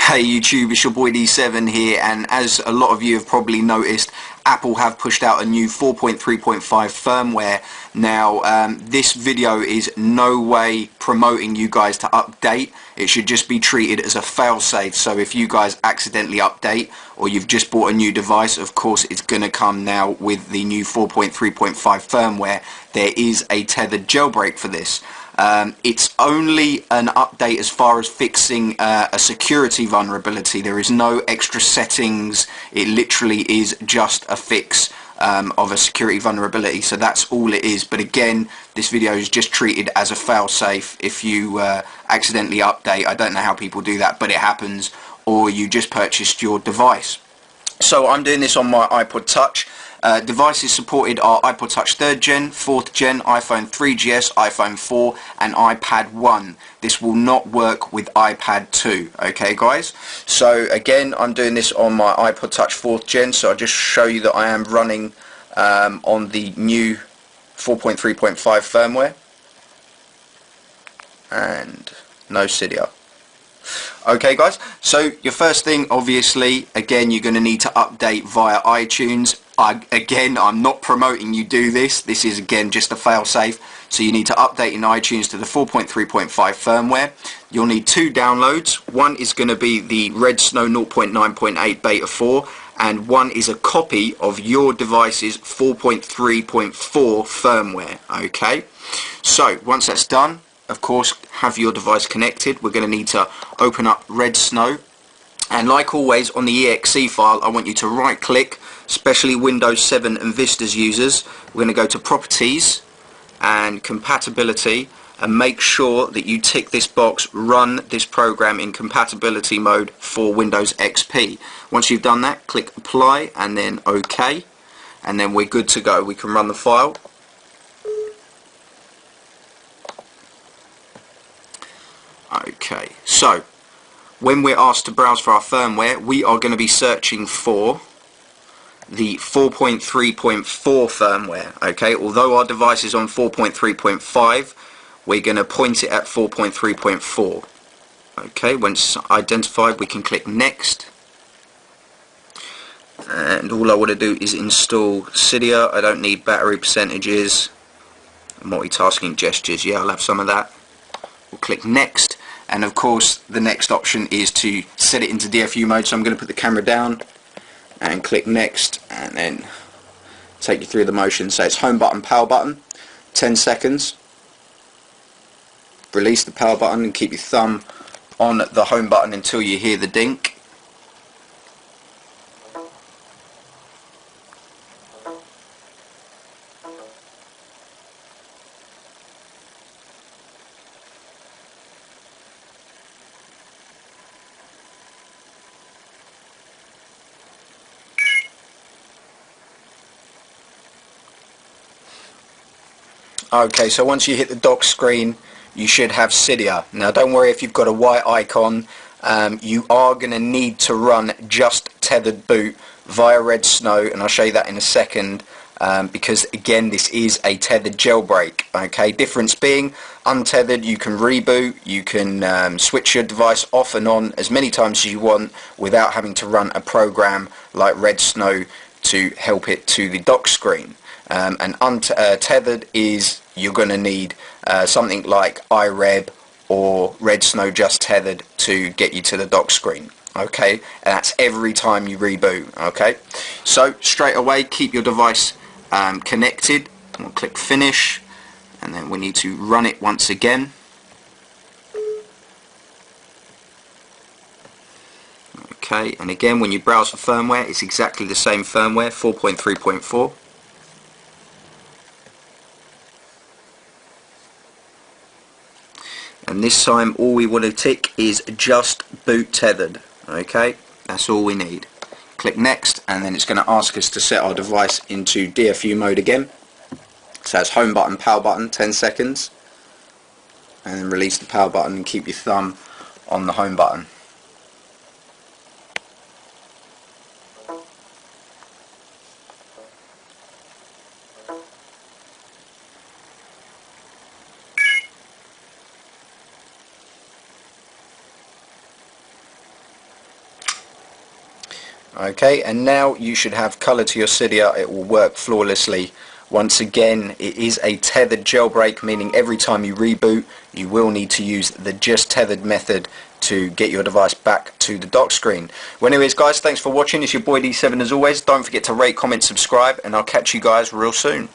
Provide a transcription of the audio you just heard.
Hey YouTube, it's your boy D7 here, and as a lot of you have probably noticed, Apple have pushed out a new 4.3.5 firmware. Now this video is no way promoting you guys to update. It should just be treated as a fail-safe. So if you guys accidentally update or you've just bought a new device, of course it's going to come now with the new 4.3.5 firmware. There is a tethered jailbreak for this. It's only an update as far as fixing a security vulnerability. There is no extra settings. It literally is just a fix of a security vulnerability, so that's all it is. But again, this video is just treated as a fail-safe. If you accidentally update, I don't know how people do that, but it happens, or you just purchased your device. So I'm doing this on my iPod Touch. Devices supported are iPod Touch 3rd Gen, 4th Gen, iPhone 3GS, iPhone 4 and iPad 1. This will not work with iPad 2, okay guys? So again, I'm doing this on my iPod Touch 4th Gen, so I'll just show you that I am running on the new 4.3.5 firmware. And no Cydia. Okay guys, so your first thing, obviously, again, you're going to need to update via iTunes. Again, I'm not promoting you do this. This is again just a fail-safe. So you need to update in iTunes to the 4.3.5 firmware. You'll need two downloads. One is going to be the Redsn0w 0.9.8 Beta 4, and one is a copy of your device's 4.3.4 firmware. Okay, so once that's done, of course, have your device connected. We're going to need to open up Redsn0w, and like always on the exe file, I want you to right click, especially Windows 7 and Vista's users. We're going to go to Properties and Compatibility, and make sure that you tick this box, run this program in compatibility mode for Windows XP. Once you've done that, click Apply and then OK, and then we're good to go. We can run the file. Okay, so when we're asked to browse for our firmware, we are going to be searching for the 4.3.4 firmware. Okay, although our device is on 4.3.5, we're going to point it at 4.3.4. okay, once identified, we can click Next, and all I want to do is install Cydia. I don't need battery percentages, multitasking gestures. Yeah, I'll have some of that. We'll click Next, and of course the next option is to set it into DFU mode. So I'm going to put the camera down and click Next, and then take you through the motion. So it's home button, power button, 10 seconds. Release the power button and keep your thumb on the home button until you hear the dink. Okay, so once you hit the dock screen, you should have Cydia. Now don't worry if you've got a white icon, you are going to need to run just tethered boot via Redsn0w, and I'll show you that in a second, because again this is a tethered jailbreak. Okay, difference being untethered, you can reboot, you can switch your device off and on as many times as you want without having to run a program like Redsn0w to help it to the dock screen. And untethered is, you're going to need something like iReb or Redsn0w just tethered to get you to the dock screen. Okay, and that's every time you reboot. Okay, so straight away keep your device connected. We'll click Finish, and then we need to run it once again. Okay, and again when you browse for firmware, it's exactly the same firmware, 4.3.4. And this time all we want to tick is just boot tethered. Okay, that's all we need. Click Next, and then it's going to ask us to set our device into DFU mode again. So that's home button, power button, 10 seconds, and then release the power button and keep your thumb on the home button. Okay, and now you should have colour to your Cydia. It will work flawlessly. Once again, it is a tethered jailbreak, meaning every time you reboot you will need to use the just tethered method to get your device back to the dock screen. Well, anyways guys, thanks for watching. It's your boy D7 as always. Don't forget to rate, comment, subscribe, and I'll catch you guys real soon.